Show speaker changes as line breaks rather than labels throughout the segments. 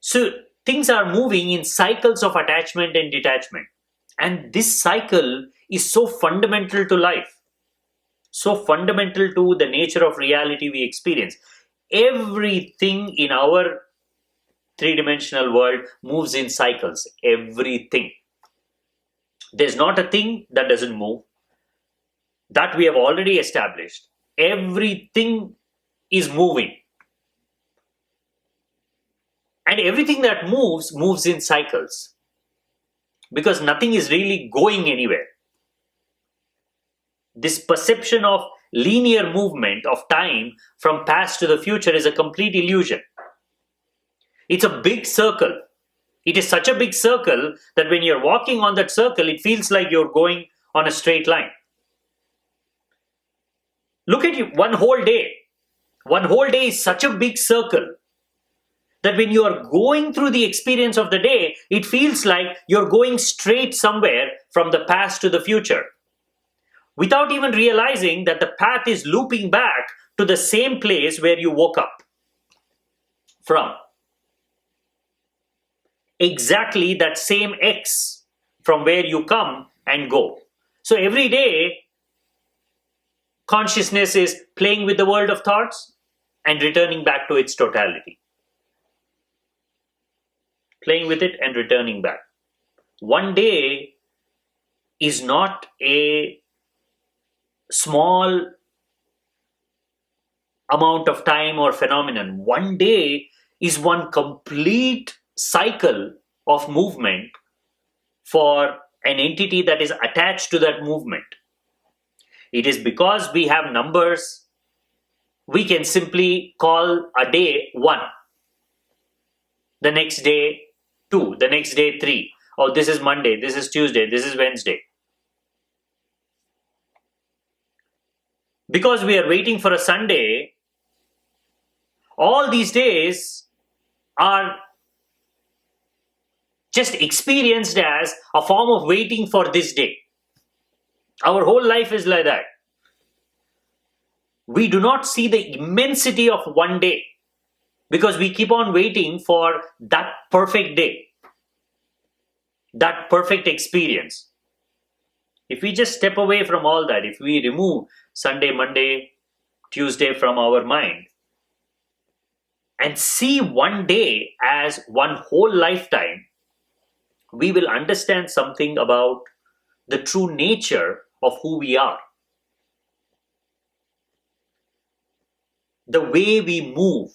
So things are moving in cycles of attachment and detachment. And this cycle is so fundamental to life, so fundamental to the nature of reality we experience. Everything in our three-dimensional world moves in cycles. Everything. There's not a thing that doesn't move. That we have already established. Everything is moving. And everything that moves in cycles. Because nothing is really going anywhere. This perception of linear movement of time from past to the future is a complete illusion. It's a big circle. It is such a big circle that when you're walking on that circle, it feels like you're going on a straight line. Look at you, one whole day. One whole day is such a big circle that when you are going through the experience of the day, it feels like you're going straight somewhere from the past to the future, without even realizing that the path is looping back to the same place where you woke up from. Exactly that same X from where you come and go. So every day, consciousness is playing with the world of thoughts and returning back to its totality. Playing with it and returning back. One day is not a small amount of time or phenomenon. One day is one complete cycle of movement for an entity that is attached to that movement. It is because we have numbers, we can simply call a day 1, the next day 2, the next day 3. Oh, this is Monday, this is Tuesday, this is Wednesday. Because we are waiting for a Sunday, all these days are just experienced as a form of waiting for this day. Our whole life is like that. We do not see the immensity of one day because we keep on waiting for that perfect day, that perfect experience. If we just step away from all that, if we remove Sunday, Monday, Tuesday from our mind and see one day as one whole lifetime, we will understand something about the true nature of who we are. The way we move,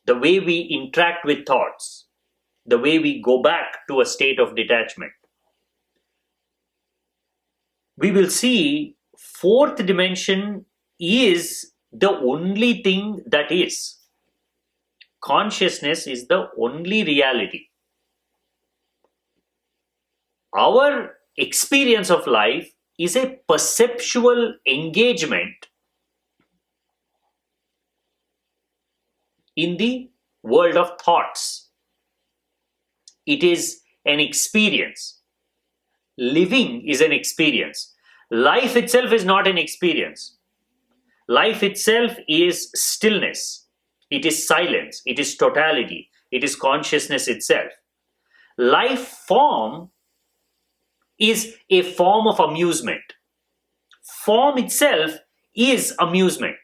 the way we interact with thoughts, the way we go back to a state of detachment. We will see fourth dimension is the only thing that is. Consciousness is the only reality. Our experience of life is a perceptual engagement in the world of thoughts. It is an experience. Living is an experience. Life itself is not an experience. Life itself is stillness. It is silence. It is totality. It is consciousness itself. Life form is a form of amusement. Form itself is amusement.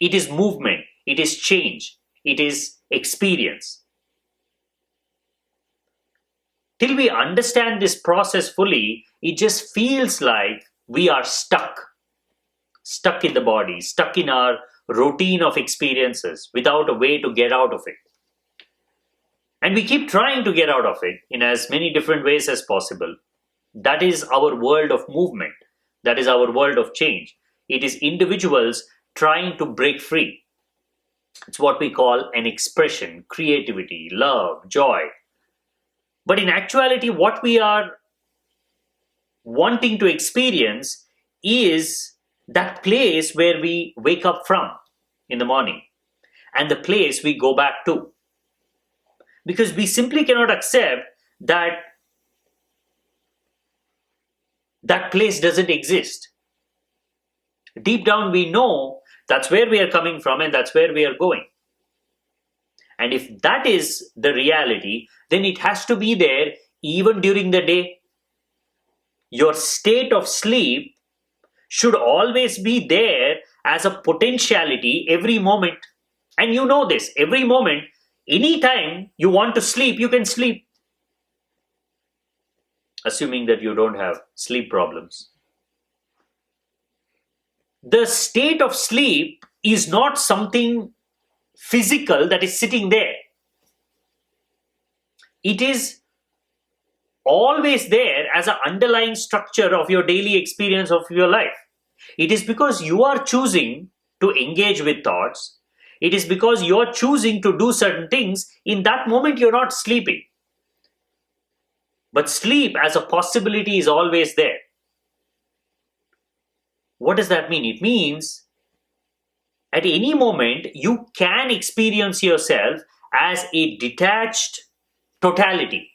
It is movement. It is change. It is experience. Till we understand this process fully, it just feels like we are stuck in the body, stuck in our routine of experiences without a way to get out of it. And we keep trying to get out of it in as many different ways as possible. That is our world of movement. That is our world of change. It is individuals trying to break free. It's what we call an expression, creativity, love, joy. But in actuality, what we are wanting to experience is that place where we wake up from in the morning and the place we go back to. Because we simply cannot accept that that place doesn't exist. Deep down we know that's where we are coming from and that's where we are going. And if that is the reality, then it has to be there even during the day. Your state of sleep should always be there as a potentiality every moment. And you know this, every moment, anytime you want to sleep, you can sleep. Assuming that you don't have sleep problems. The state of sleep is not something physical that is sitting there. It is always there as an underlying structure of your daily experience of your life. It is because you are choosing to engage with thoughts. It is because you are choosing to do certain things. In that moment, you're not sleeping. But sleep as a possibility is always there. What does that mean? It means at any moment, you can experience yourself as a detached totality.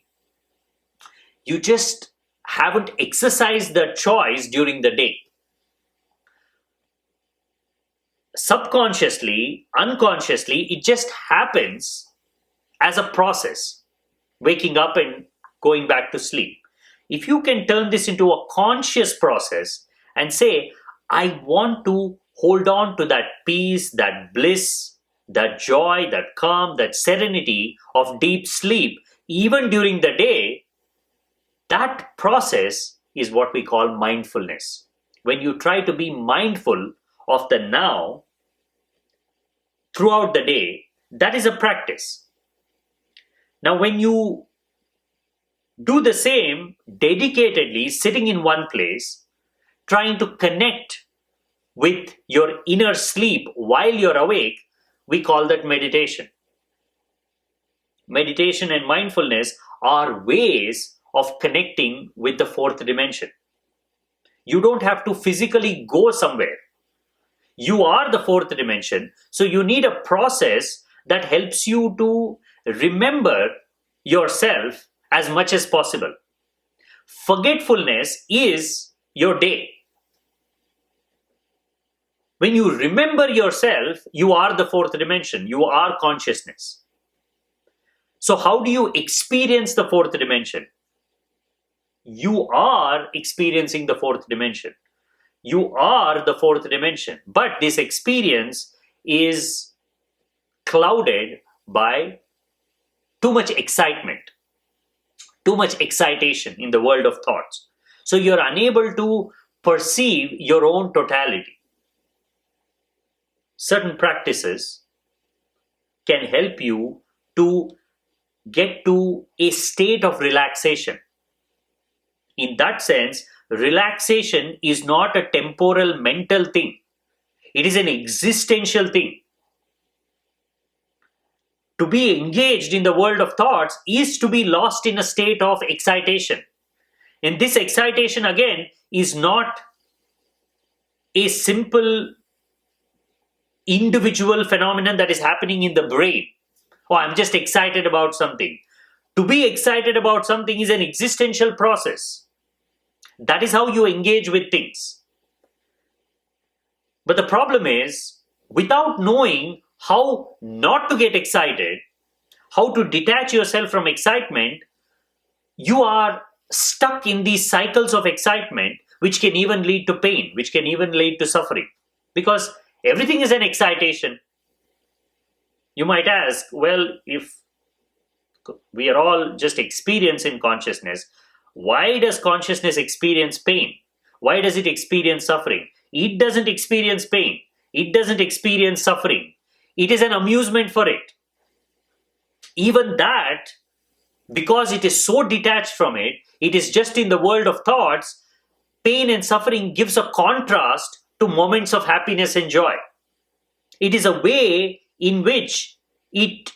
You just haven't exercised the choice during the day. Subconsciously, unconsciously, it just happens as a process, waking up and going back to sleep. If you can turn this into a conscious process and say, I want to hold on to that peace, that bliss, that joy, that calm, that serenity of deep sleep, even during the day, that process is what we call mindfulness. When you try to be mindful of the now throughout the day, that is a practice. Now, when you do the same dedicatedly, sitting in one place, trying to connect with your inner sleep while you're awake, we call that meditation. Meditation and mindfulness are ways of connecting with the fourth dimension. You don't have to physically go somewhere. You are the fourth dimension, so you need a process that helps you to remember yourself as much as possible. Forgetfulness is your day. When you remember yourself, you are the fourth dimension. You are consciousness. So how do you experience the fourth dimension? You are experiencing the fourth dimension. You are the fourth dimension. But this experience is clouded by too much excitement, too much excitation in the world of thoughts. So you're unable to perceive your own totality. Certain practices can help you to get to a state of relaxation. In that sense, relaxation is not a temporal mental thing. It is an existential thing. To be engaged in the world of thoughts is to be lost in a state of excitation. And this excitation, again, is not a simple individual phenomenon that is happening in the brain. Oh, I'm just excited about something. To be excited about something is an existential process. That is how you engage with things. But the problem is, without knowing how not to get excited, how to detach yourself from excitement, you are stuck in these cycles of excitement, which can even lead to pain, which can even lead to suffering. Because everything is an excitation. You might ask, well, if we are all just experiencing consciousness, why does consciousness experience pain? Why does it experience suffering? It doesn't experience pain. It doesn't experience suffering. It is an amusement for it. Even that, because it is so detached from it, it is just in the world of thoughts, pain and suffering gives a contrast to moments of happiness and joy. It is a way in which it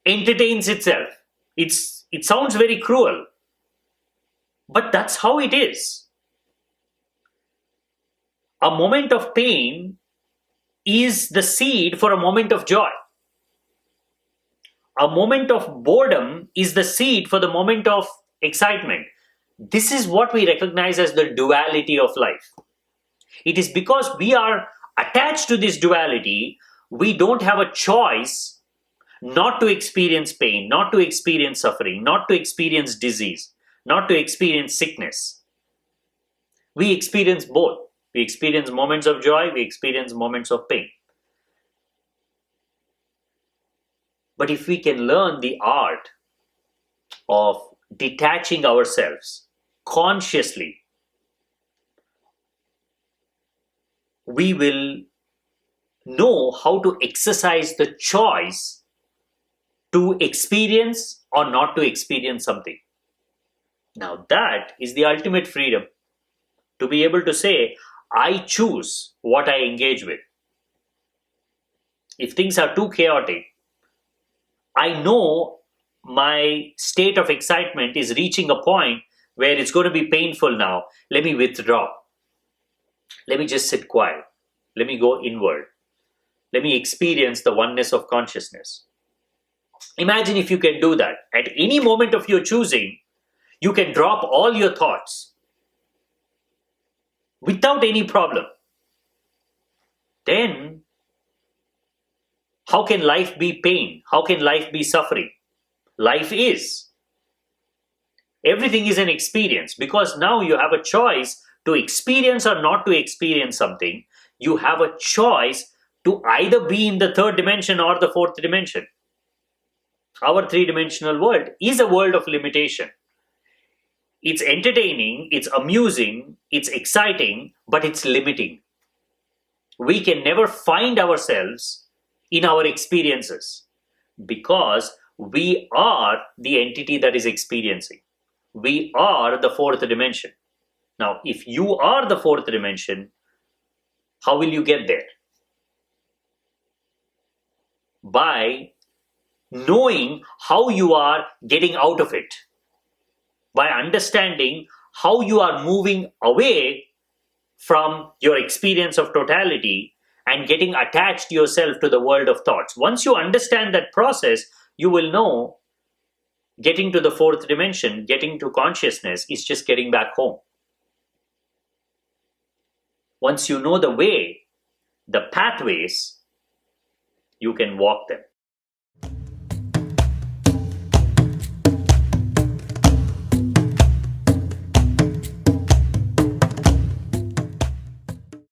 entertains itself. It sounds very cruel, but that's how it is. A moment of pain is the seed for a moment of joy. A moment of boredom is the seed for the moment of excitement. This is what we recognize as the duality of life. It is because we are attached to this duality, we don't have a choice not to experience pain, not to experience suffering, not to experience disease, not to experience sickness. We experience both. We experience moments of joy, we experience moments of pain. But if we can learn the art of detaching ourselves consciously, we will know how to exercise the choice to experience or not to experience something. Now, that is the ultimate freedom, to be able to say, I choose what I engage with. If things are too chaotic, I know my state of excitement is reaching a point where it's going to be painful now. Let me withdraw. Let me just sit quiet. Let me go inward. Let me experience the oneness of consciousness. Imagine if you can do that. At any moment of your choosing, you can drop all your thoughts without any problem. Then, how can life be pain? How can life be suffering? Life is. Everything is an experience, because now you have a choice to experience or not to experience something. You have a choice to either be in the third dimension or the fourth dimension. Our three-dimensional world is a world of limitation. It's entertaining, it's amusing, it's exciting, but it's limiting. We can never find ourselves in our experiences because we are the entity that is experiencing. We are the fourth dimension. Now, if you are the fourth dimension, how will you get there? By knowing how you are getting out of it, by understanding how you are moving away from your experience of totality and getting attached yourself to the world of thoughts. Once you understand that process, you will know getting to the fourth dimension, getting to consciousness is just getting back home. Once you know the way, the pathways, you can walk them.